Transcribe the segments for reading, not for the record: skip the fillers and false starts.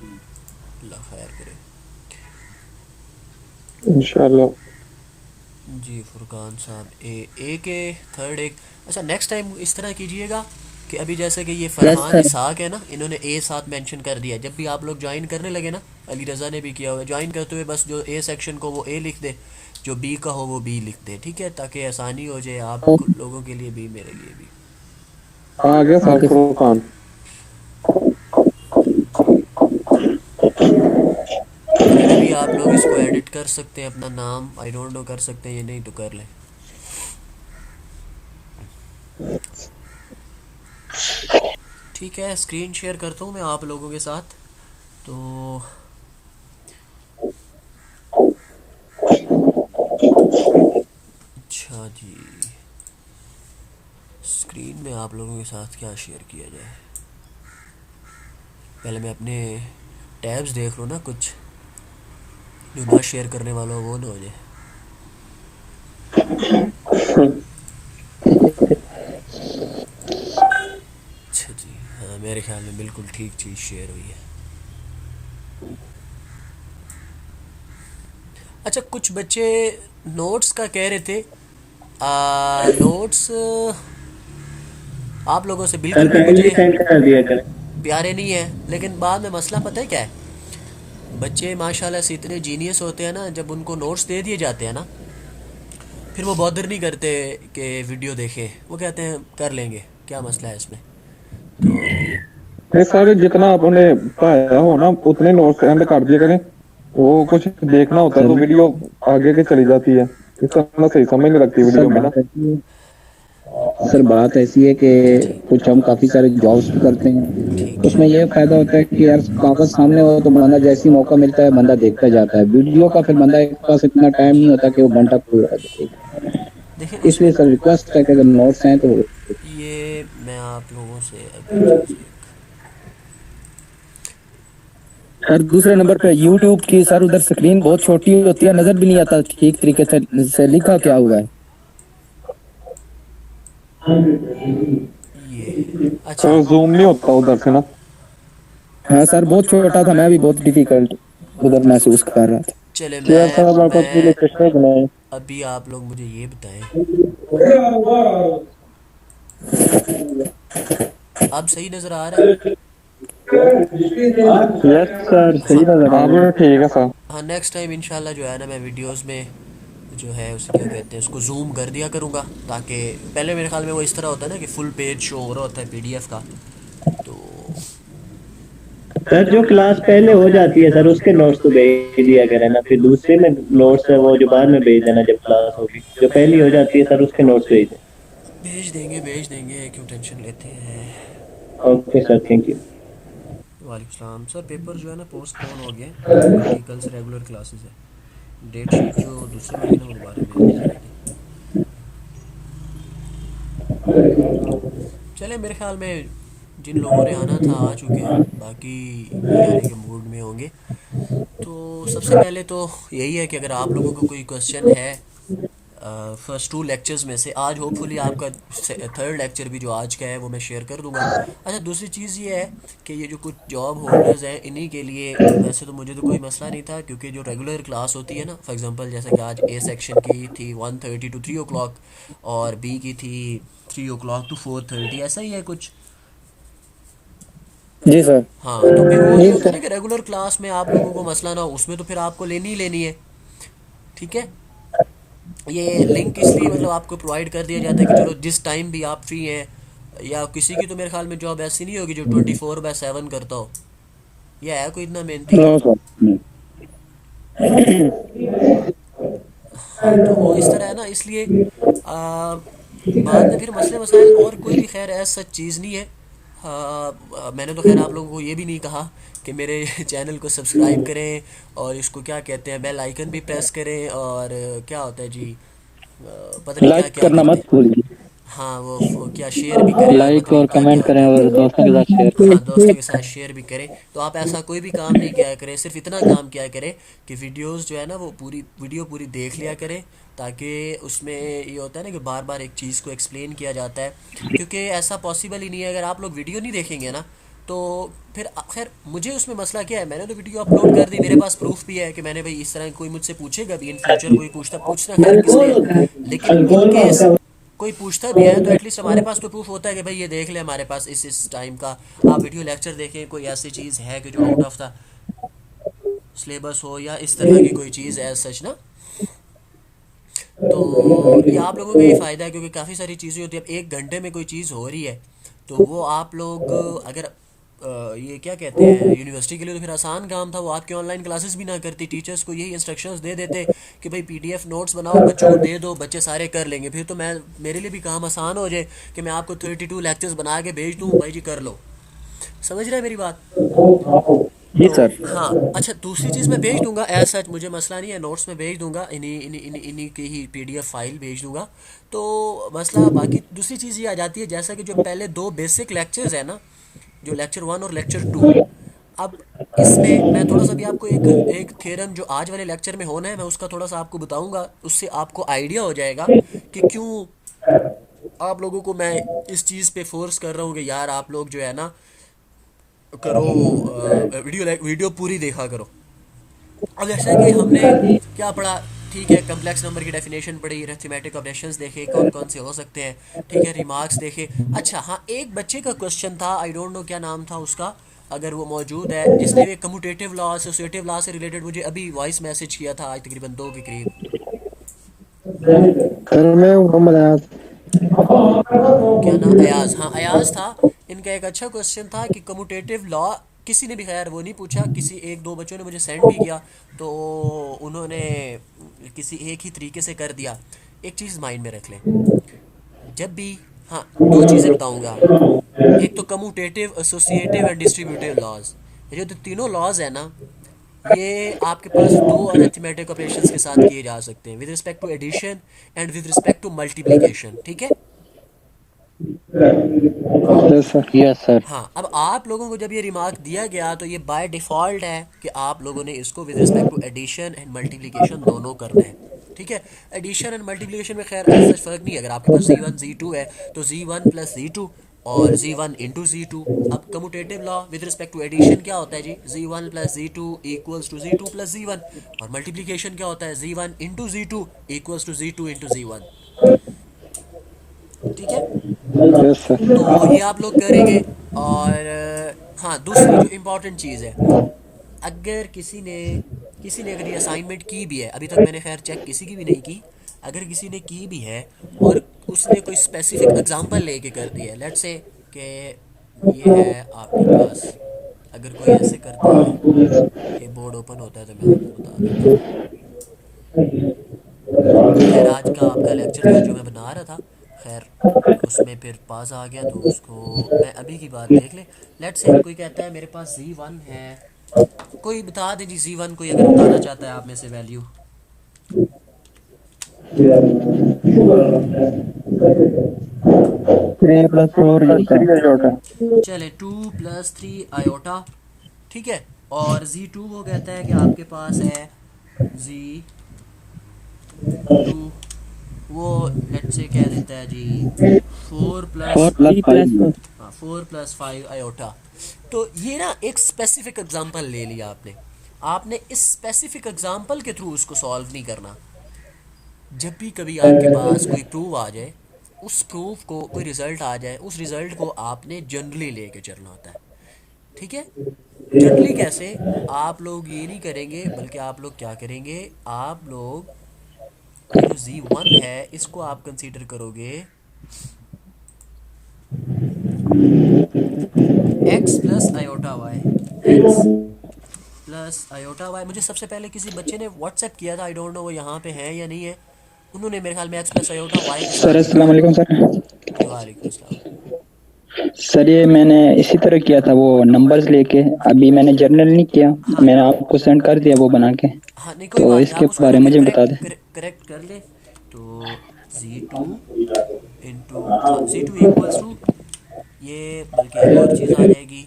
अल्लाह खैर करे। इंशाल्लाह। जी फुरकान साहब, ए के थर्ड एक। अच्छा नेक्स्ट टाइम इस तरह कीजिएगा कि अभी जैसे कि ये यस फरहान सर। इसहाक है ना, इन्होंने ए साथ मेंशन कर दिया। जब भी आप लोग ज्वाइन करने लगे ना, अली रज़ा ने भी किया हुआ है, ज्वाइन करते हुए बस जो ए सेक्शन को वो ए लिख दे, जो बी का हो वो बी लिख दे, ठीक है, ताकि आसानी हो जाए आप लोगों के लिए भी मेरे लिए भी। आ गया साहब ओके सर। फुरकान। जी फिर अभी आप लोग इसको एडिट कर सकते हैं, अपना नाम आई डोंट नो कर सकते हैं ये, नहीं तो कर लें। ठीक है, स्क्रीन शेयर करता हूँ मैं आप लोगों के साथ। तो अच्छा जी, स्क्रीन में आप लोगों के साथ क्या शेयर किया जाए। पहले मैं अपने टैब्स देख लूँ ना, कुछ जो ना शेयर करने वाला हो वो ना हो जाए। अच्छा जी, हाँ मेरे ख्याल में बिल्कुल ठीक चीज़ शेयर हुई है। अच्छा कुछ बच्चे नोट्स का कह रहे थे। नोट्स आप लोगों से सर बिल्कुल भी काइंडली मुझे सेंड कर दिया कर। प्यारे नहीं है, लेकिन बाद में मसला पता है क्या है, बच्चे माशाल्लाह से इतने जीनियस होते हैं ना, जब उनको नोट्स दे दिए जाते हैं ना, फिर वो बॉदर नहीं करते कि वीडियो देखें, वो कहते हैं कर लेंगे, क्या मसला है इसमें। तो ये सारे जितना आपने पढ़ाया हो ना उतने नोट सेंड कर दिया करें। वो कुछ देखना होता है सर तो वीडियो आगे के चली जाती है। इस तरह सही समझ नहीं लगती सर वीडियो में ना। बात ऐसी है सर बात ऐसी है कि जी जी कुछ हम काफी सारे जॉब्स भी करते हैं। ठीक उसमें है। ये फायदा होता है कि यार कागज सामने हो तो बंदा जैसे ही मौका मिलता है बंदा देखता जाता है। वीडियो का फिर बंदा के पास इतना टाइम नहीं होता कि वो घंटा पूरा देखे। देखिए इसलिए इसमें सर रिक्वेस्ट है कि अगर नोट्स हैं तो ये मैं आप लोगों से अभी चीज़ एक। सर दूसरे नंबर पे यूट्यूब की सर उधर स्क्रीन बहुत छोटी होती है, नजर भी नहीं आता ठीक तरीके से लिखा क्या हुआ है। ये अच्छा। सर जूम नहीं होता उधर से ना। हाँ सर बहुत छोटा था, मैं भी बहुत डिफिकल्ट उधर महसूस कर रहा था। चले क्या साहब आप अपनी मैं लोकेशन बनाए। अभी आप लोग मुझे ये बताएं, अब सही नज़र आ रहा है। यस सर सही हाँ नजर आ हाँ रहा भी है। ठीक है सर। हाँ नेक्स्ट टाइम इंशाल्लाह जो है ना, मैं वीडियोस में जो है उसे क्या कहते हैं, उसको जूम कर दिया करूँगा, ताकि पहले मेरे ख्याल में वो इस तरह होता है ना कि फुल पेज शो हो रहा होता है पीडीएफ का। तो सर जो क्लास पहले हो जाती है सर उसके नोट्स तो भेज दिया करें ना, फिर दूसरे में नोट्स है वो जो बाद में भेज देना जब क्लास होगी। जो पहली हो जाती है सर उसके नोट्स भेज दें। भेज देंगे, क्यों टेंशन लेते हैं। Okay sir thank you. वालेकुम सलाम सर, पेपर जो है ना पोस्टपोन हो गए क्योंकि कल से रेगुलर क्लासेस है। डेट शीट जो दूसरी वाली है ना वो दोबारा मेल की जाएगी। चले मेरे ख्याल में जिन लोगों ने आना था आ चुके हैं, बाकी नहीं आने के मूड में होंगे। तो सबसे पहले तो यही है कि अगर आप लोगों को कोई क्वेश्चन है फर्स्ट टू लेक्चर्स में से, आज होपफुली आपका थर्ड लेक्चर भी जो आज का है वो मैं शेयर कर दूंगा। अच्छा दूसरी चीज़ ये है कि ये जो कुछ जॉब होल्डर्स हैं इन्हीं के लिए, वैसे तो मुझे तो कोई मसला नहीं था, क्योंकि जो रेगुलर क्लास होती है ना, फॉर एग्जांपल जैसे कि आज ए सेक्शन की थी 1:30 to 3 o'clock, और बी की थी 3 o'clock to 4:30, ऐसा ही है कुछ। जी सर। हाँ तो फिर वो ये ठीक होता है सर। ना कि रेगुलर क्लास में आप लोगों को मसला ना हो, उसमें तो फिर आपको लेनी ही लेनी है, ठीक है। ये लिंक इसलिए मतलब आपको प्रोवाइड कर दिया जाता है कि चलो जिस टाइम भी आप फ्री हैं, या किसी की तो मेरे ख्याल में जॉब ऐसी नहीं होगी जो 24/7 करता हो, या है कोई इतना मेहनती। नो सर नहीं। हाँ तो वो इस तरह है ना, इसलिए बाद में फिर मसले मसाइल और कोई भी खैर ऐसा सच चीज़ नहीं है। मैंने तो खैर आप लोगों को ये भी नहीं कहा कि मेरे चैनल को सब्सक्राइब करें, और इसको क्या कहते हैं बेल आइकन भी प्रेस करें, और क्या होता है जी, पता नहीं क्या लाइक क्या करना करते मत हैं। भूलिए। हाँ वो क्या शेयर भी करें, और लाइक पता नहीं और क्या क्या कमेंट करें होता है। और दोस्तों के साथ शेयर हाँ दोस्तों करें। के साथ शेयर भी करें। तो आप ऐसा कोई भी काम नहीं किया करें, सिर्फ इतना काम किया करें कि वीडियोस जो है ना वो पूरी वीडियो पूरी देख लिया करें, ताकि उसमें ये होता है ना कि बार बार एक चीज़ को एक्सप्लेन किया जाता है, क्योंकि ऐसा पॉसिबल ही नहीं है अगर आप लोग वीडियो नहीं देखेंगे ना, तो फिर खैर मुझे उसमें मसला क्या है, मैंने तो वीडियो अपलोड कर दी, मेरे पास प्रूफ भी है कि मैंने भाई इस तरह कोई मुझसे पूछेगा भी इन फ्यूचर, कोई पूछना खैर किस लिए है, लेकिन इन केस कोई पूछता भी है तो एटलीस्ट हमारे पास तो प्रूफ होता है कि भाई ये देख ले हमारे पास इस टाइम का आप वीडियो लेक्चर देखें, कोई ऐसी चीज़ है कि जो आउट ऑफ द सिलेबस हो या इस तरह की कोई चीज़ है सच ना। तो ये आप लोगों का ही फ़ायदा है, क्योंकि काफ़ी सारी चीज़ें होती है, अब एक घंटे में कोई चीज़ हो रही है तो वो आप लोग अगर ये क्या कहते हैं यूनिवर्सिटी के लिए तो फिर आसान काम था, वो आपके ऑनलाइन क्लासेस भी ना करती, टीचर्स को यही इंस्ट्रक्शंस दे देते कि भाई पीडीएफ नोट्स बनाओ बच्चों को दे दो, बच्चे सारे कर लेंगे, फिर तो मैं मेरे लिए भी काम आसान हो जाए कि मैं आपको 32 लेक्चर्स बना के भेज दूँ, भाई जी कर लो। समझ रहे हैं मेरी बात? जी तो सर। हाँ अच्छा, दूसरी चीज़ मैं भेज दूंगा, एज सच मुझे मसला नहीं है, नोट्स में भेज दूंगा, इन्हीं की ही पीडीएफ फाइल भेज दूंगा। तो मसला बाकी दूसरी चीज़ ये आ जाती है, जैसा कि जो पहले दो बेसिक लेक्चर्स है ना, जो लेक्चर 1 और लेक्चर 2, अब इसमें मैं थोड़ा सा भी आपको एक एक थ्योरम जो आज वाले लेक्चर में होना है मैं उसका थोड़ा सा आपको बताऊंगा, उससे आपको आइडिया हो जाएगा कि क्यों आप लोगों को मैं इस चीज़ पे फोर्स कर रहा हूँ कि यार आप लोग जो है ना करो, वीडियो पूरी देखा करो। अब जैसे कि हमने क्या पढ़ा, ठीक है, कम्प्लेक्स नंबर की डेफिनेशन पढ़ी, अरिथमेटिक ऑपरेशंस देखे कौन कौन से हो सकते हैं, ठीक है, रिमार्क्स देखे। अच्छा हाँ, एक बच्चे का क्वेश्चन था, आई डोंट नो क्या नाम था उसका, अगर वो मौजूद है, जिसने भी कम्यूटेटिव लॉ एसोसिएटिव लॉ से रिलेटेड मुझे अभी वॉइस मैसेज किया था, आज तकरीबन 2 के करीब। सर मैं मोहम्मद अयाज। क्या ना, अयाज, हाँ अयाज था। इनका एक अच्छा क्वेश्चन था कि कम्यूटेटिव लॉ, किसी ने भी खैर वो नहीं पूछा, किसी एक दो बच्चों ने मुझे सेंड भी किया, तो उन्होंने किसी एक ही तरीके से कर दिया। एक चीज़ माइंड में रख लें, जब भी, हाँ दो चीज़ें बताऊंगा, एक तो commutative associative and distributive laws, ये जो तीनों लॉज है ना, ये आपके पास दो अरिथमेटिक ऑपरेशंस के साथ किए जा सकते हैं, with respect to addition and with respect to multiplication, ठीक है। Yes sir. Yes sir. हाँ, अब आप लोगों को जब ये रिमार्क दिया गया तो ये बाय डिफ़ॉल्ट है कि आप लोगों ने इसको with respect to addition and multiplication दोनों करना है, ठीक है। एडिशन एंड मल्टीप्लिकेशन में खैर ऐसा फ़र्क नहीं है, अगर आपके पास Z1 Z2 है तो Z1 प्लस Z2 और Z1 इंटू Z2। अब commutative law with respect to addition क्या होता है जी, Z1 plus Z2 equals to Z2 plus Z1, और मल्टीप्लिकेशन क्या होता है, Z1 into Z2 equals to Z2 into Z1, ठीक है। Yes sir. तो ये आप लोग करेंगे। और हाँ, दूसरी जो इम्पोर्टेंट चीज़ है, अगर किसी ने अगर ये असाइनमेंट की भी है, अभी तक मैंने खैर चेक किसी की भी नहीं की, अगर किसी ने की भी है और उसने कोई स्पेसिफिक एग्जांपल लेके कर दिया है, लेट्स से कि ये है आपके पास, अगर कोई ऐसे करता है, ये बोर्ड ओपन होता है तो मैं आपको बता देता हूँ। खैर आज का आपका लेक्चर था जो मैं बना रहा था, खैर उसमें फिर पास आ गया, तो उसको मैं अभी की बात देख ले। लेट्स से कोई कहता है मेरे पास Z1 है, कोई बता दे जी Z1, कोई अगर बताना चाहता है आप में से वैल्यू। प्लस 4 चले 2 + 3 आयोटा, ठीक है। और Z2 वो कहता है कि आपके पास है Z2, वो लेट से कह देता है जी 4 प्लस, 4 + 5। हाँ 4 + 5 आयोटा। तो ये ना एक स्पेसिफिक एग्जांपल ले लिया आपने, आपने इस स्पेसिफिक एग्जांपल के थ्रू उसको सॉल्व नहीं करना। जब भी कभी आपके पास कोई प्रूफ आ जाए, उस प्रूफ को कोई रिज़ल्ट आ जाए, उस रिज़ल्ट को आपने जनरली लेके चलना होता है, ठीक है। जनरली कैसे, आप लोग ये नहीं करेंगे, बल्कि आप लोग क्या करेंगे, आप लोग ये जो Z1 है इसको आप कंसीडर करोगे x plus iota y, x plus iota y. मुझे सबसे पहले किसी बच्चे ने व्हाट्सएप किया था, आई डोंट नो वो यहाँ पे है या नहीं है, उन्होंने मेरे ख्याल में एक्स प्लस आयोटा वाई के सर साथ लिखा अस्सलाम है। वालेकुम सर। जी वालेकुम अस्सलाम। सर ये मैंने इसी तरह किया था, वो नंबर्स लेके। अभी मैंने जर्नल नहीं किया, हाँ मैंने आपको सेंड कर दिया वो बना के। हाँ, नहीं कोई तो बात नहीं, इसके आप उसको बारे ना में फिर मुझे बता करेक्ट दें। करेक्ट कर ले। तो Z2 इंटू, हाँ Z2 इक्वल्स टू, ये बल्कि एक और चीज़ आ जाएगी,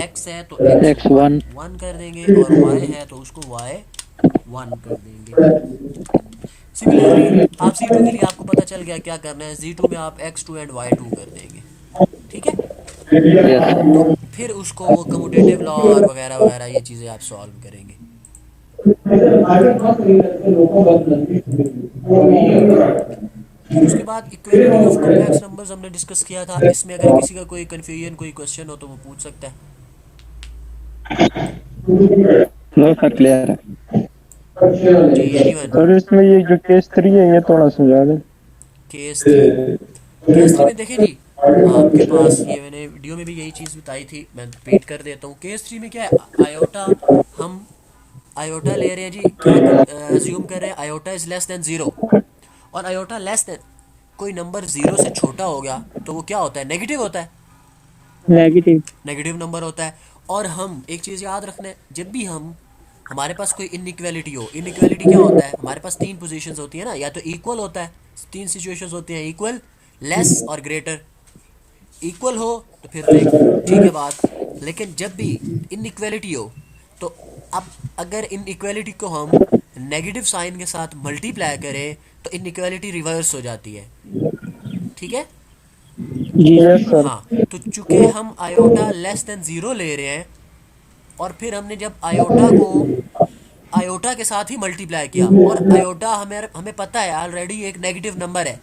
x है तो x को X1। 1 कर देंगे, और y है तो उसको y 1 कर देंगे। सिमिलरली आप Z2 के लिए आपको पता चल गया क्या करना है, Z2 में आप x2 एंड y2 कर देंगे, ठीक है। यस। तो फिर उसको वो कम्यूटेटिव लॉ और वगैरह वगैरह ये चीज़ें आप सॉल्व करेंगे। फिर उसके बाद इक्वेलिटी ऑफ कॉम्प्लेक्स नंबर्स हमने डिस्कस किया था। इसमें अगर किसी का कोई कन्फ्यूजन कोई क्वेश्चन हो तो वो पूछ सकता है। नो सर, क्लियर है। जी एनीवन? सर इसमें ये जो केस 3 है ये थोड़ा समझा दें। Case three. केस थ्री में देखें जी, आपके पास ये मैंने वीडियो में भी यही चीज़ बताई थी, मैं रिपीट कर देता हूँ। केस थ्री में क्या है, आयोटा, हम आयोटा ले रहे हैं जी, क्या अज्यूम कर रहे हैं, iota is less than zero. और आयोटा लेस देन कोई नंबर ज़ीरो से छोटा हो गया तो वो क्या होता है, नेगेटिव होता है, नेगेटिव। नेगेटिव नंबर होता है। और हम एक चीज़ याद रखना है, जब भी हम हमारे पास कोई इनइक्वालिटी हो, इनइक्वालिटी क्या होता है, हमारे पास तीन पोजीशंस होती है ना, या तो इक्वल होता है, तीन सिचुएशंस होती हैं, इक्वल, लेस और ग्रेटर। इक्वल हो तो फिर तो एक ठीक है बात, लेकिन जब भी इनइक्वालिटी हो तो अब अगर इनइक्वालिटी को हम नेगेटिव साइन के साथ मल्टीप्लाई करें तो इनइक्वालिटी रिवर्स हो जाती है। ठीक है? जी यस सर। हाँ, तो चूंकि हम आयोटा लेस देन ज़ीरो ले रहे हैं और फिर हमने जब आयोटा को आयोटा के साथ ही मल्टीप्लाई किया, और आयोटा हमें हमें पता है ऑलरेडी एक नेगेटिव नंबर है,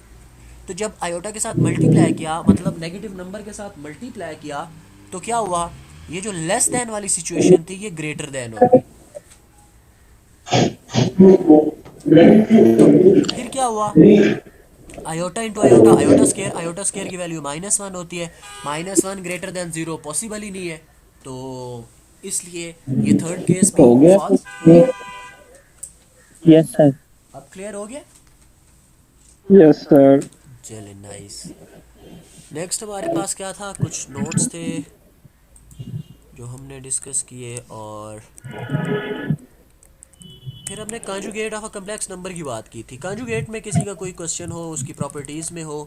तो जब आयोटा के साथ मल्टीप्लाई किया, मतलब नेगेटिव नंबर के साथ मल्टीप्लाई किया, तो क्या हुआ, ये जो लेस देन वाली सिचुएशन थी ये ग्रेटर देन हो गई। तो फिर क्या हुआ, iota into iota, iota square की वैल्यू -1 होती है, -1 ग्रेटर देन ज़ीरो पॉसिबल ही नहीं है, तो इसलिए ये थर्ड केस भी हो गया। फॉल्स। Yes sir. अब क्लियर हो गया? Yes sir. चले नाइस। नेक्स्ट हमारे पास क्या था, कुछ नोट्स थे जो हमने डिस्कस किए, और फिर हमने conjugate of a complex number की बात की थी। कॉन्जुगेट में किसी का कोई क्वेश्चन हो, उसकी प्रॉपर्टीज़ में हो?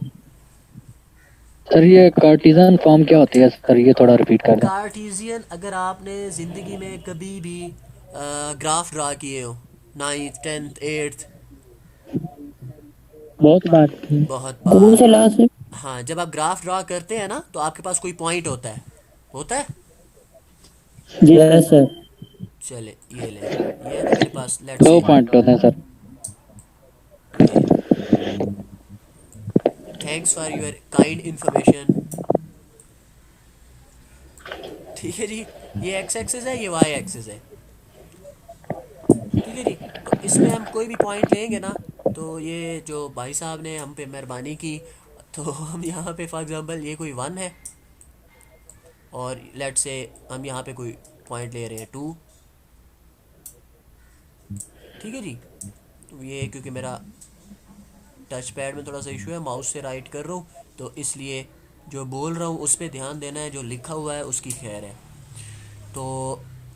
सर ये कार्टिजन फॉर्म क्या होती है सर, ये थोड़ा रिपीट कर दें। कार्टीजियन, अगर आपने ज़िंदगी में कभी भी ग्राफ ड्रा किए हो, 9th 10th 8th, बहुत बात की। बहुत कौन सा बार। लास्ट है? हाँ, जब आप ग्राफ ड्रा करते हैं ना तो आपके पास कोई पॉइंट होता है, होता है। जी यस सर। चले ये ले, ये है ना मेरे पास, लेट्स दो से पॉइंट होते हैं सर। ये, thanks for your kind information. ठीक है जी, ये एक्स एक्सिस है, ये वाई एक्सिस है। ठीक है जी, तो इसमें हम कोई भी पॉइंट लेंगे ना, तो ये जो भाई साहब ने हम पे मेहरबानी की, तो हम यहाँ पे फॉर एग्जांपल ये कोई 1 है, और लेट्स से हम यहाँ पे कोई पॉइंट ले रहे हैं 2। ठीक है जी, तो ये क्योंकि मेरा टच पैड में थोड़ा सा इशू है, माउस से राइट कर रहा हूँ, तो इसलिए जो बोल रहा हूँ उस पर ध्यान देना है, जो लिखा हुआ है उसकी खैर है। तो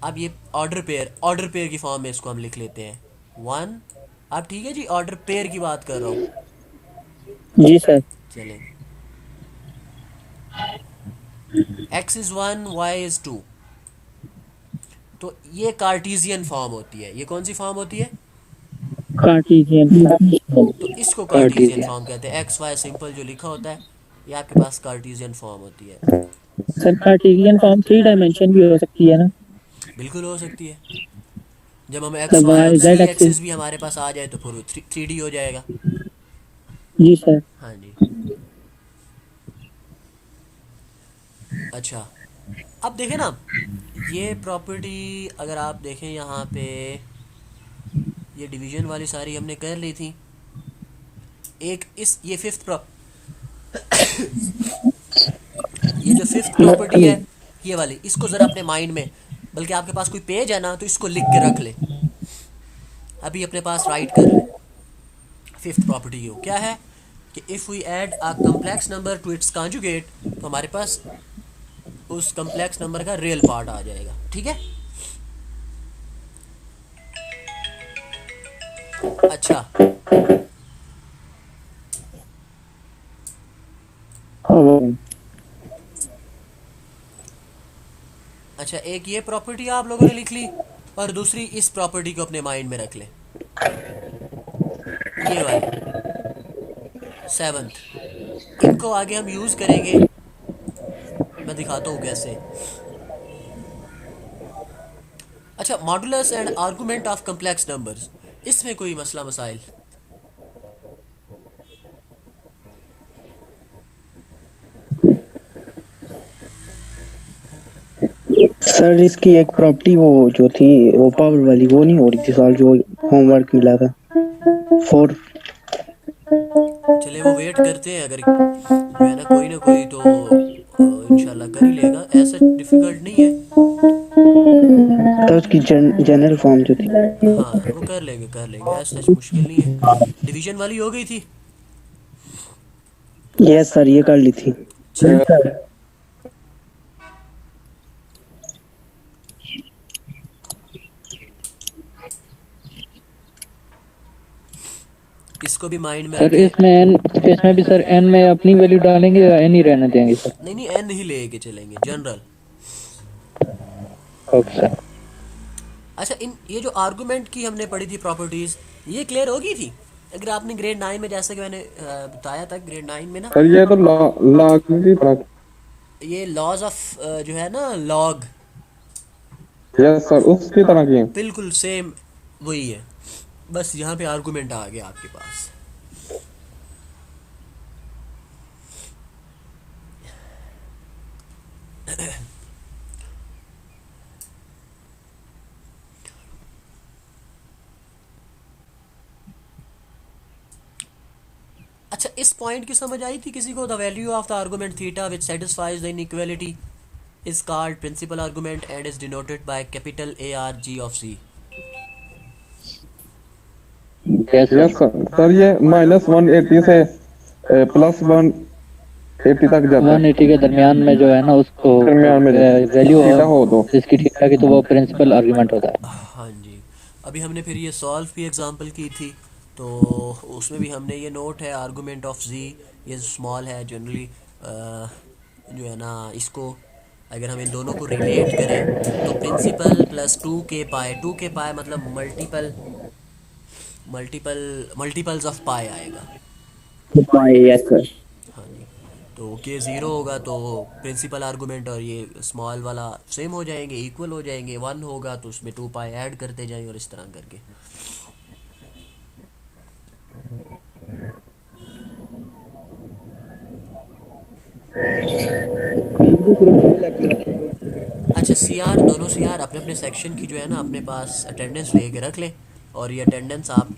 अब ये ऑर्डर पेयर की फॉर्म में इसको हम लिख लेते हैं 1। अब ठीक है जी, ऑर्डर पेयर की बात कर रहा हूँ। जी सर। चलें, x इज़ 1, y इज़ 2, तो ये कार्टीजियन फॉर्म होती है। ये कौन सी फॉर्म होती है? कार्टेशियन। तो इसको कार्टीजियन कार्टिजियन। फॉर्म कहते हैं। एक्स वाई सिंपल जो लिखा होता है, ये आपके पास कार्टीजियन फॉर्म होती है। सर कार्टेशियन फॉर्म 3 डायमेंशन भी हो सकती है ना? बिल्कुल हो सकती है, जब हम एक्स सर वाई और वाई जी जेड एक्सिस। एक्सिस भी हमारे पास आ जाए तो फिर 3D हो जाएगा। जी सर। हाँ जी। अच्छा, अब देखें ना, ये प्रॉपर्टी अगर आप देखें यहाँ पे, ये डिवीजन वाली सारी हमने कर ली थी। एक इस ये ये जो फिफ्थ प्रॉपर्टी है, ये वाली, इसको ज़रा अपने माइंड में, बल्कि आपके पास कोई पेज है ना तो इसको लिख के रख ले, अभी अपने पास राइट कर ले। फिफ्थ प्रॉपर्टी ये क्या है कि if we add a complex number to its conjugate, तो हमारे पास उस कम्प्लेक्स नंबर का रियल पार्ट आ जाएगा। ठीक है? अच्छा, अच्छा, एक ये प्रॉपर्टी आप लोगों ने लिख ली, और दूसरी इस प्रॉपर्टी को अपने माइंड में रख ले, ये वाली 7th। इनको आगे हम यूज़ करेंगे, मैं दिखाता हूँ कैसे। अच्छा, modulus and argument of complex numbers, इसमें कोई मसला मसाइल? सर इसकी एक प्रॉपर्टी वो जो थी वो पावर वाली वो नहीं हो रही थी सॉल्व, जो होमवर्क मिला था फोर। चले वो वेट करते हैं, अगर जो है ना कोई तो इंशाल्लाह कर ही लेगा, ऐसा डिफ़िकल्ट नहीं है। तो उसकी जनरल फॉर्म जो थी। हाँ वो कर लेंगे, ऐसा मुश्किल नहीं है। डिवीजन वाली हो गई थी। यस सर ये कर ली थी। चलो, इसको भी माइंड में सर रखें। इसमें भी सर एन में अपनी वैल्यू डालेंगे या एन ही रहने देंगे सर? नहीं नहीं, एन ही लेके चलेंगे, जनरल। Okay sir. अच्छा, इन ये जो आर्गुमेंट की हमने पढ़ी थी प्रॉपर्टीज, ये क्लियर होगी थी अगर आपने ग्रेड 9 में, जैसे कि मैंने बताया था ग्रेड 9 में ना, सर ये तो लॉ की तरह। ये लॉज ऑफ जो है ना लॉग, यस सर उसकी तरह की। बिल्कुल सेम वही है, बस यहाँ पे आर्गुमेंट आ गया आपके पास। अच्छा, इस पॉइंट की समझ आई थी किसी को? The value of the argument theta which satisfies the inequality is called principal argument and is denoted by capital ARG of C. Yes yes sir. Sir ये -180 से +180 तक जाता है। 180 के दरमियान में जो है ना उसको दरमियान में वैल्यू थीटा हो तो। जिसकी थीटा की, तो वो प्रिंसिपल आर्गुमेंट होता है। हाँ जी। अभी हमने फिर ये सॉल्व भी एग्जांपल की थी, तो उसमें भी हमने ये नोट है आर्गुमेंट ऑफ जी, ये स्मॉल है जनरली, जो है ना इसको अगर हम इन दोनों को रिलेट करें तो प्रिंसिपल प्लस 2 के पाई मतलब मल्टीपल्स ऑफ पाई आएगा। Yes sir. हाँ जी। तो के ज़ीरो होगा तो प्रिंसिपल आर्गुमेंट और ये स्मॉल वाला सेम हो जाएंगे, इक्वल हो जाएंगे। 1 होगा तो उसमें 2 पाई ऐड करते जाएं और इस तरह करके। अच्छा, सीआर, दोनों सीआर अपने अपने सेक्शन की जो है ना अपने पास अटेंडेंस लेके रख लें, और ये अटेंडेंस आप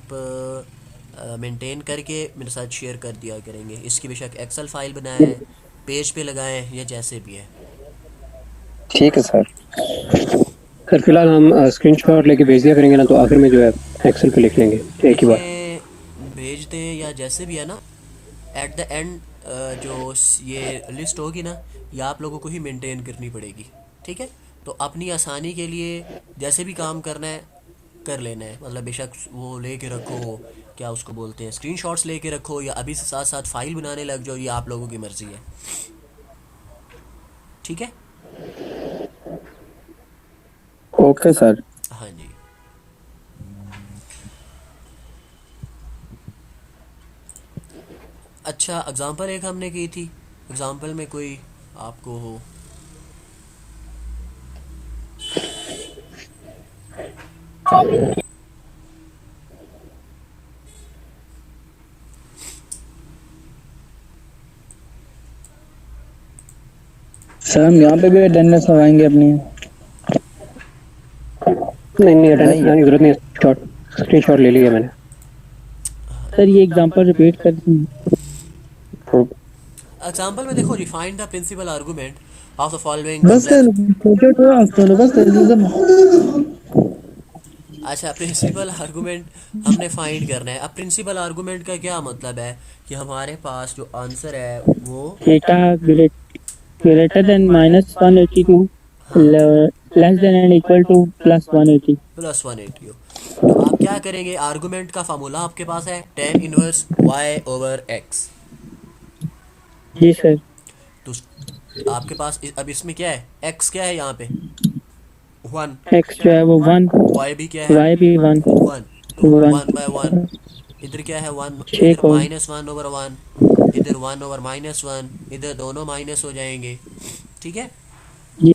मेंटेन करके मेरे साथ शेयर कर दिया करेंगे। इसकी बेशक एक्सेल फाइल बनाएं, पेज पे लगाएं, या जैसे भी है। ठीक है सर। सर फिलहाल हम स्क्रीनशॉट लेके भेज दिया करेंगे ना, तो आखिर में जो है एक्सेल पे लिख लेंगे एक ही बार। देखें, भेज दें या जैसे भी है ना, एट द एंड जो ये लिस्ट होगी ना, ये आप लोगों को ही मेंटेन करनी पड़ेगी, ठीक है? तो अपनी आसानी के लिए जैसे भी काम करना है कर लेना है, मतलब बेशक वो लेके रखो, क्या उसको बोलते हैं, स्क्रीनशॉट्स लेके रखो, या अभी से साथ साथ फाइल बनाने लग जाओ, ये आप लोगों की मर्ज़ी है, ठीक है? Okay sir. हाँ जी। अच्छा, एग्ज़ाम्पल एक हमने की थी, एग्ज़ाम्पल में कोई आपको हो? सर हम यहाँ पे भी अटेंडेंस लगाएंगे अपनी? नहीं अटेंडेंस बनाने की जरूरत नहीं है, स्क्रीनशॉट ले लिया मैंने। सर ये एग्जांपल रिपीट कर दीजिए। एग्ज़ाम्पल में देखो जी, find the principal argument of the following बस सर कॉम्प्लेक्स। प्रोजेक्ट हो आपको ना, बस अच्छा, प्रिंसिपल आर्गूमेंट हमने फाइंड करना है। अब प्रिंसिपल आर्गूमेंट का क्या मतलब है कि हमारे पास जो आंसर है वो, थीटा ग्रेटर देन -182 हाँ, less than and equal to +180। +180 हो। तो आप क्या करेंगे, आर्गूमेंट का फार्मूला आपके पास है tan इनवर्स y/x। जी सर। तो आपके पास अब इसमें क्या है, x क्या है यहाँ पे 1, x जो है वो 1, y भी क्या है y भी 1, 1, तो 1 1/1, इधर क्या है 1, ठीक इधर हो। -1/1, इधर 1/-1, इधर दोनों माइनस हो जाएंगे, ठीक है? जी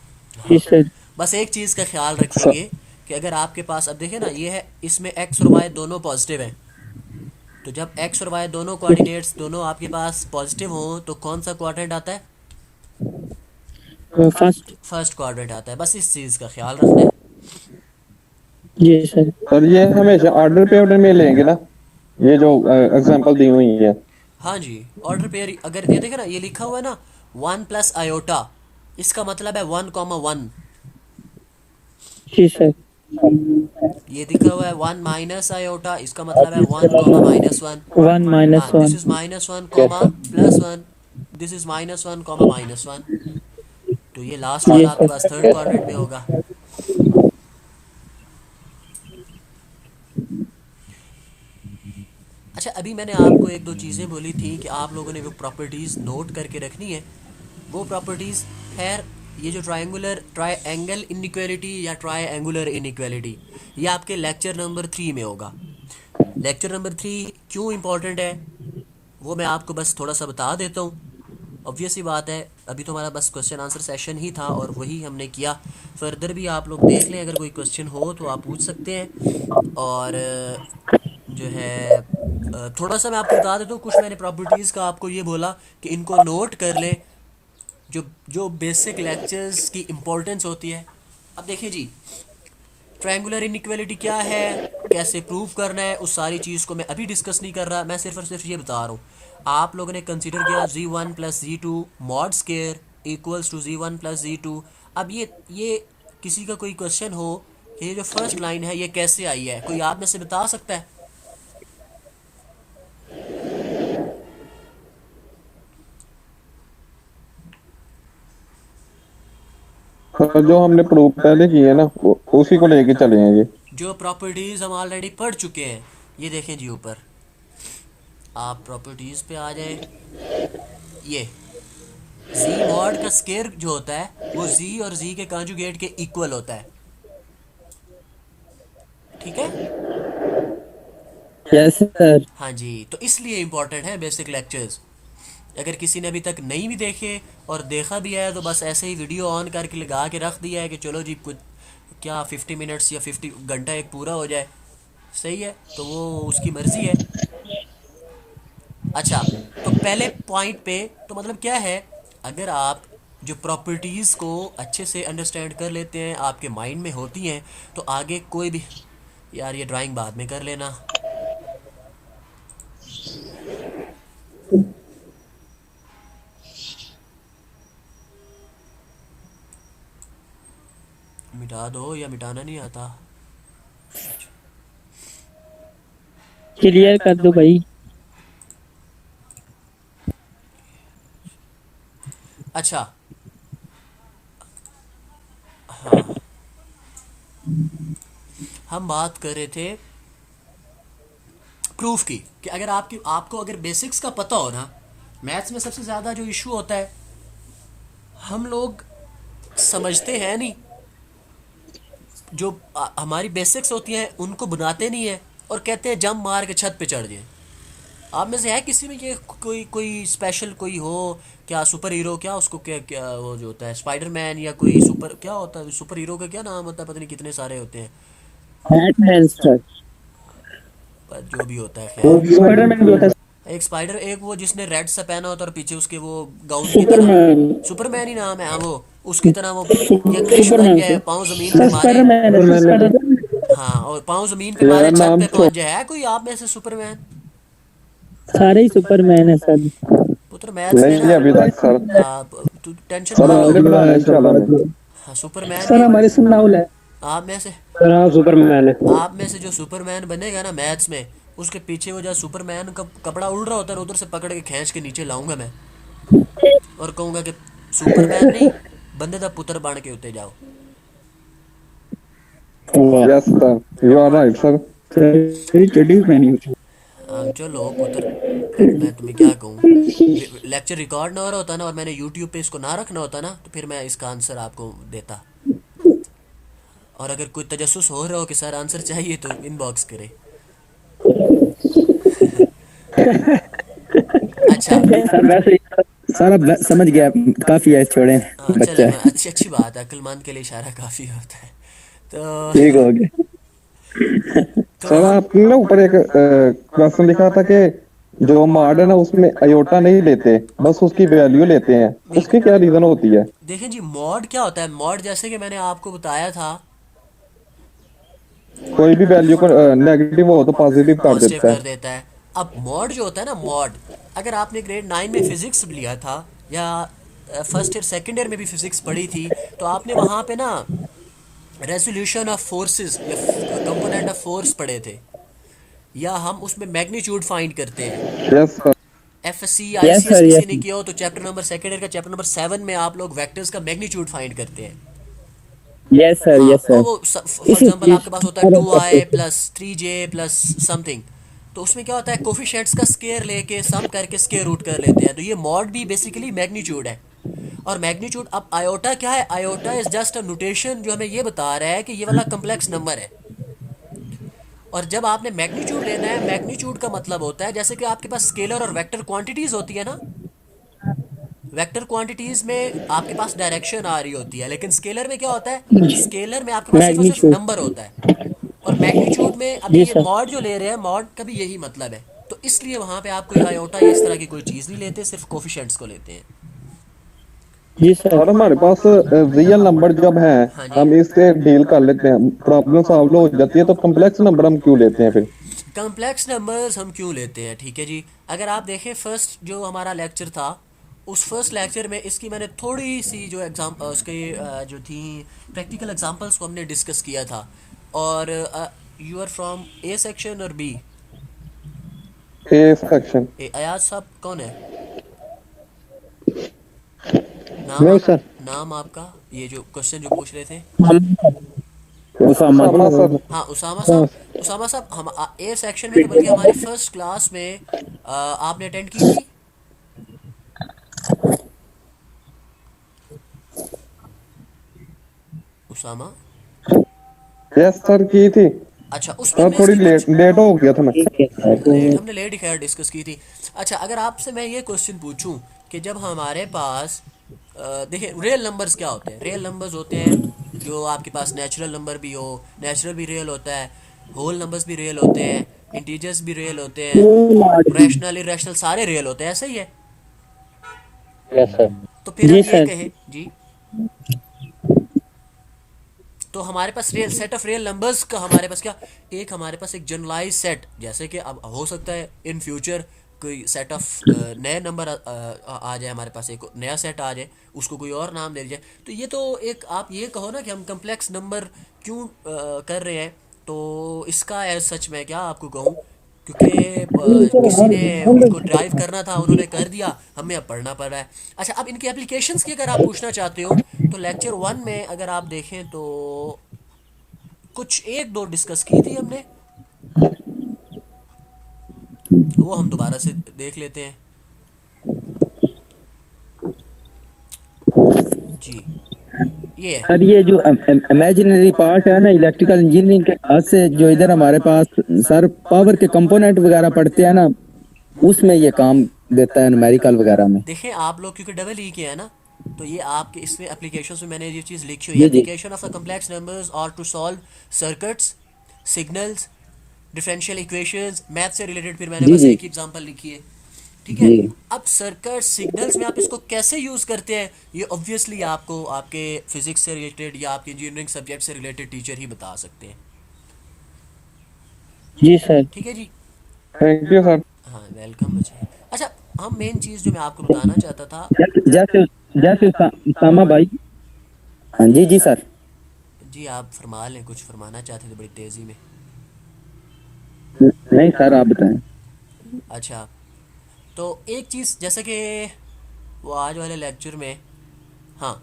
जी सर। बस एक चीज़ का ख्याल रखेंगे कि अगर आपके पास, अब देखें ना, ये है, इसमें एक्स और वाई दोनों पॉजिटिव हैं, तो जब एक्स और वाई दोनों कोऑर्डिनेट्स दोनों आपके पास पॉजिटिव हों तो कौन सा क्वाड्रेंट आता है? फर्स्ट। फर्स्ट क्वाड्रेंट आता है। बस इस चीज़ का ख्याल रखना है। जी सर। सर ये हमेशा ऑर्डर पे ऑर्डर में लेंगे ना, ये जो एग्जांपल दी हुई है। हाँ जी, ऑर्डर पेयर। अगर ये देखे ना, ये लिखा हुआ है ना 1+i, इसका मतलब है 1,1। जी सर। ये दिखा हुआ है 1-i, इसका मतलब है 1,-1। 1 हाँ, - दिस 1। Is -1, +1, this is -1, -1। तो ये लास्ट जी वाला आपके पास थर्ड सर। क्वाड्रेंट में होगा। अच्छा, अभी मैंने आपको एक दो चीज़ें बोली थी कि आप लोगों ने वो प्रॉपर्टीज़ नोट करके रखनी है। वो प्रॉपर्टीज़, खैर, ये जो ट्रायंगल इनइक्वालिटी या ट्रायंगुलर इनइक्वालिटी, ये आपके लेक्चर नंबर 3 में होगा। लेक्चर नंबर 3 क्यों इम्पोर्टेंट है वो मैं आपको बस थोड़ा सा बता देता हूँ। ऑब्वियस ही बात है, अभी तो हमारा बस क्वेश्चन आंसर सेशन ही था और वही हमने किया। फर्दर भी आप लोग देख लें, अगर कोई क्वेश्चन हो तो आप पूछ सकते हैं। और जो है थोड़ा सा मैं आपको बता देता हूँ, कुछ मैंने प्रॉपर्टीज़ का आपको ये बोला कि इनको नोट कर लें, जो जो बेसिक लेक्चर्स की इम्पोर्टेंस होती है। अब देखिए जी, ट्रायंगुलर इनइक्वालिटी क्या है, कैसे प्रूव करना है, उस सारी चीज़ को मैं अभी डिस्कस नहीं कर रहा। मैं सिर्फ और सिर्फ ये बता रहा हूँ, आप लोगों ने कंसीडर किया z1 + z2 mod square equals to z1 + z2। अब ये किसी का कोई क्वेश्चन हो कि ये जो फर्स्ट लाइन है ये कैसे आई है, कोई आप में से बता सकता है? सर जो हमने प्रूफ पहले की है ना, उसी को लेके चले हैं ये। जो प्रॉपर्टीज़ हम ऑलरेडी पढ़ चुके हैं, ये देखें जी ऊपर, आप प्रॉपर्टीज़ पे आ जाएं। ये z मॉड का स्केयर जो होता है वो z और z के कॉन्जुगेट के इक्वल होता है, ठीक है? Yes sir. हाँ जी, तो इसलिए इम्पोर्टेंट है बेसिक लेक्चर्स। अगर किसी ने अभी तक नहीं भी देखे और देखा भी है तो बस ऐसे ही वीडियो ऑन करके लगा के रख दिया है कि चलो जी कुछ क्या 50 मिनट्स या 50 घंटा एक पूरा हो जाए, सही है, तो वो उसकी मर्ज़ी है। अच्छा, तो पहले पॉइंट पे तो मतलब क्या है, अगर आप जो प्रॉपर्टीज़ को अच्छे से अंडरस्टैंड कर लेते हैं, आपके माइंड में होती हैं, तो आगे कोई भी, यार ये ड्राइंग बाद में कर लेना। मिटा दो, या मिटाना नहीं आता? क्लियर कर दो भाई। अच्छा, हाँ, हम बात कर रहे थे प्रूफ की, कि अगर आपको अगर बेसिक्स का पता हो ना, मैथ्स में सबसे ज़्यादा जो इशू होता है, हम लोग समझते हैं नहीं, जो हमारी बेसिक्स होती हैं उनको बनाते नहीं है और कहते हैं जंप मार के छत पे चढ़ जाए। आप में से है किसी में ये कोई कोई स्पेशल कोई हो, क्या सुपर हीरो, क्या उसको क्या क्या वो जो होता है स्पाइडरमैन, या कोई सुपर क्या होता है, सुपर हीरो का क्या नाम होता है, पता नहीं कितने सारे होते हैं, बैटमैन सर। पर जो भी होता है, खैर। स्पाइडरमैन भी होता है। एक स्पाइडर, एक वो जिसने रेड सा पहना होता है और पीछे उसके वो गाउन की तरह, सुपरमैन। सुपरमैन ही नाम है, हाँ, वो उसकी तरह वो ये क्रिश बन सुपरमैन जाए, सर। पाँव ज़मीन पे सर मारे। स्पाइडरमैन है, स्पाइडरमैन। हाँ, और पाँव ज़मीन पे मारे, यार छत नाम पे तो पहुंच जाए, है कोई आप में से सुपरमैन? सारे ही सुपरमैन है सर। पुत्र मैथ्स में नहीं ना, अभी तक सर। तू टेंशन सर मत आपने लो। बनाया इंशाल्लाह। हाँ, सुपरमैन सर भी हमारे सुनाउल है। आप में से सर हाँ सुपरमैन है। आप में से जो सुपरमैन बनेगा ना मैथ्स में, उसके पीछे वो जो सुपरमैन का कपड़ा उड़ रहा होता है, उधर से पकड़ के खींच के नीचे लाऊंगा मैं और कहूँगा कि सुपरमैन नहीं, बंदे दा पुत्र बन के उत्ते जाओ। Yes sir, you are right sir. Sir चड्डी पहनी होती चलो पुत्र, फिर मैं तुम्हें क्या कहूँ, लेक्चर रिकॉर्ड ना हो रहा होता ना और मैंने यूट्यूब पे इसको ना रखना होता ना, तो फिर मैं इसका आंसर आपको देता। और अगर कोई तजस्सुस हो रहा हो कि सर आंसर चाहिए तो इनबॉक्स करे। अच्छा, है। सर वैसे सर अब समझ गया, काफी है, छोड़े हाँ, बच्चा चले, मैं है। अच्छी अच्छी बात है, अक्लमंद के लिए इशारा काफ़ी होता है। तो ठीक हो गया। तो सर हम आपने ना ऊपर एक क्वेश्चन लिखा था कि जो मॉड है ना उसमें अयोटा नहीं लेते, बस उसकी वैल्यू लेते हैं, नहीं, उसकी क्या रीजन होती है? देखें जी, मॉड क्या होता है? मॉड जैसे कि मैंने आपको बताया था, कोई भी वैल्यू को नेगेटिव हो तो पॉजिटिव कर पॉजिटिव देता कर है। देता है। अब मॉड जो होता है ना, मॉड, अगर आपने ग्रेड 9 में फिजिक्स लिया था या फर्स्ट ईयर सेकेंड ईयर में भी फिजिक्स पढ़ी थी, तो आपने वहाँ पे ना रेजोल्यूशन ऑफ फोर्सेस या कंपोनेंट ऑफ फोर्स पढ़े थे, या हम उसमें मैग्नीट्यूड फाइंड करते हैं। Yes sir. F S C I yes C S sir, किसी यस। ने किया हो तो चैप्टर नंबर सेकेंड ईयर का चैप्टर नंबर 7 में आप लोग वेक्टर्स का मैग्नीट्यूड फाइंड करते हैं। यस सर, हाँ, यस और सर। वो फॉर इसी एग्जांपल चीज आपके पास होता है 2i plus 3j plus something, तो उसमें क्या होता है, कोफिशिएंट्स का स्केयर लेके सम करके स्केयर रूट कर लेते हैं। तो ये मॉड भी बेसिकली मैग्नीट्यूड है। और मैग्नीट्यूड, अब आयोटा क्या है? Iota is just a notation जो हमें ये बता रहा है कि ये वाला कम्प्लेक्स नंबर है। और जब आपने मैग्नीट्यूड लेना है, मैग्नीट्यूड का मतलब होता है जैसे कि आपके पास स्केलर और वेक्टर क्वांटिटीज होती है ना, वेक्टर क्वांटिटीज में आपके पास डायरेक्शन आ रही होती है, लेकिन स्केलर में क्या होता है? स्केलर में आपके पास सिर्फ और सिर्फ मैग्नीट्यूड। नंबर होता है। और मैग्नीट्यूड में अभी जी ये सर। मॉड जो ले रहे हैं, मॉड का भी यही मतलब है। तो इसलिए वहां पे आप कोई आयोटा या इस तरह की कोई चीज़ नहीं लेते, सिर्फ कोफिशिएंट्स को लेते हैं। जी सर। और हमारे पास रियल नंबर जब है, हाँ जी। हम इससे डील कर लेते हैं, प्रॉब्लम सॉल्व हो जाती है, तो कम्प्लेक्स नंबर हम क्यों लेते हैं फिर? कम्प्लेक्स नंबर्स हम क्यों लेते हैं, ठीक है जी। अगर आप देखें फर्स्ट जो हमारा लेक्चर था, उस फर्स्ट लेक्चर में इसकी मैंने थोड़ी सी जो एग्जाम उसके जो थी प्रैक्टिकल एग्जांपल्स को हमने डिस्कस किया था। और you are from A section और बी? A section. ए अयाज साहब कौन है? नाम नो आप, सर। नाम आपका, ये जो क्वेश्चन जो पूछ रहे थे। उसामा। उसामा सर। हाँ, उसामा साहब। उसामा साहब, हम ए सेक्शन में तो बल्कि हमारी फर्स्ट क्लास में आपने अटेंड की थी। उसामा, यस सर की थी। अच्छा, उसमें सर हमने थोड़ी इसकी कुछ लेट हो गया था मैं। ठीक है लेट, सर। हमने लेट ही खैर डिस्कस की थी। अच्छा, अगर आपसे मैं ये क्वेश्चन पूछूं कि जब हमारे पास देखिए रियल नंबर्स क्या होते हैं? रियल नंबर्स होते हैं जो आपके पास नेचुरल नंबर भी हो, नेचुरल भी रियल होता है, होल नंबर्स भी रियल होते हैं, इंटीजर्स भी रियल होते हैं, रैशनल इरेशनल सारे रियल होते हैं, ऐसे ही है। Yes sir. तो फिर जी हम ये सर। कहें जी, तो हमारे पास real set of real numbers का हमारे पास क्या, एक हमारे पास एक जनरलाइज सेट, जैसे कि अब हो सकता है इन फ्यूचर कोई सेट ऑफ नए नंबर आ जाए, हमारे पास एक नया सेट आ जाए, उसको कोई और नाम दे दिया जाए। तो ये तो एक, आप ये कहो ना कि हम कम्प्लेक्स नंबर क्यों कर रहे हैं, तो इसका एज सच मैं क्या आपको कहूँ, क्योंकि किसी ने उसको ड्राइव करना था, उन्होंने कर दिया, हमें अब पढ़ना पड़ रहा है। अच्छा, अब इनकी एप्लीकेशंस की अगर आप पूछना चाहते हो, तो लेक्चर 1 में अगर आप देखें तो कुछ एक दो डिस्कस की थी हमने, वो हम दोबारा से देख लेते हैं जी। ये है। सर ये जो इमेजिनरी पार्ट है ना इलेक्ट्रिकल इंजीनियरिंग के हाथ से, जो इधर हमारे पास सर पावर के कंपोनेंट वगैरह पढ़ते हैं ना, उसमें ये काम देता है न्यूमेरिकल वगैरह में। देखें आप लोग क्योंकि डबल ई के है ना, तो ये आपके इसमें एप्लीकेशंस में मैंने ये चीज़ लिखी हुई है, जी जी। Application of the complex numbers और to solve circuits, signals, differential equations, math से रिलेटेड फिर मैंने जी बस जी। एक ही एग्जांपल लिखी है, ठीक है। जी अब सर्किट सिग्नल्स में आप इसको कैसे यूज़ करते हैं, ये ऑब्वियसली आपको आपके फिजिक्स से रिलेटेड या आपके इंजीनियरिंग सब्जेक्ट से रिलेटेड टीचर ही बता सकते हैं, जी सर। ठीक है जी। Thank you sir. हाँ, वेलकम बच्चे। अच्छा, हम मेन चीज़ जो मैं आपको बताना चाहता था, जैसे जैसे उसामा भाई। हाँ जी जी सर। जी आप फरमा लें, कुछ फरमाना चाहते थे बड़ी तेज़ी में। नहीं सर, आप बताएं। अच्छा, तो एक चीज़ जैसे कि वो आज वाले लेक्चर में, हाँ,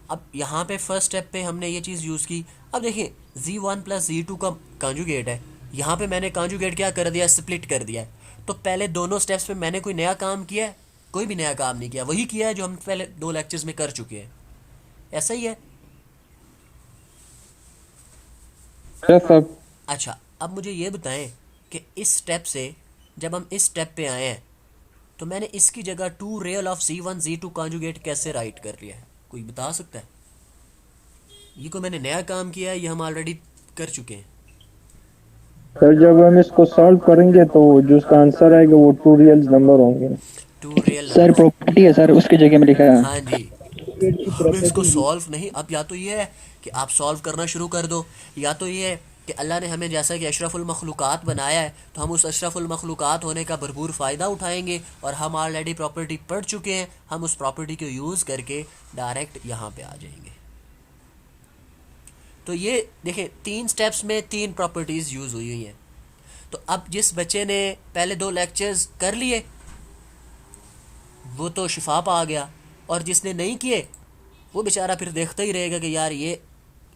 अब यहाँ पे फर्स्ट स्टेप पे हमने ये चीज़ यूज़ की। अब देखिए z1 प्लस z2 का कॉन्जुगेट है, यहाँ पे मैंने कॉन्जुगेट क्या कर दिया, स्प्लिट कर दिया है। तो पहले दोनों स्टेप्स पे मैंने कोई नया काम किया है? कोई भी नया काम नहीं किया, वही किया है जो हम पहले 2 लेक्चर्स में कर चुके हैं, ऐसा ही है। Yes sir. अच्छा, अब मुझे ये बताएं कि इस स्टेप से जब हम इस स्टेप पे आए हैं, तो मैंने इसकी जगह 2 real of z1 z2 conjugate कैसे राइट कर लिया है, कोई बता सकता है? ये कोई मैंने नया काम किया है, ये हम ऑलरेडी कर चुके हैं। सर जब हम इसको सॉल्व करेंगे तो जो उसका आंसर आएगा वो टू रियल नंबर होंगे। Two real sir numbers. Property है सर, उसकी जगह में लिखा है। हाँ जी, हम इसको सॉल्व नहीं, अब या तो ये है कि आप सॉल्व करना शुरू कर दो, या तो ये है कि अल्लाह ने हमें जैसा कि अशरफुल मखलूक़ात बनाया है तो हम उस अशरफुल मखलूक़ात होने का भरपूर फ़ायदा उठाएंगे, और हम ऑलरेडी प्रॉपर्टी पढ़ चुके हैं, हम उस प्रॉपर्टी को यूज़ करके डायरेक्ट यहाँ पे आ जाएंगे। तो ये देखें 3 स्टेप्स में 3 प्रॉपर्टीज़ यूज़ हुई हुई हैं। तो अब जिस बच्चे ने पहले 2 लेक्चर्स कर लिए वो तो शिफा पा गया, और जिसने नहीं किए वो बेचारा फिर देखता ही रहेगा कि यार ये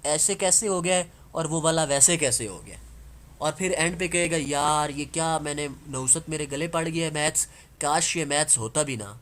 ऐसे कैसे हो गया है और वो वाला वैसे कैसे हो गया, और फिर एंड पे कहेगा यार ये क्या, मैंने नौसत मेरे गले पड़ गया है मैथ्स, काश ये मैथ्स होता भी ना।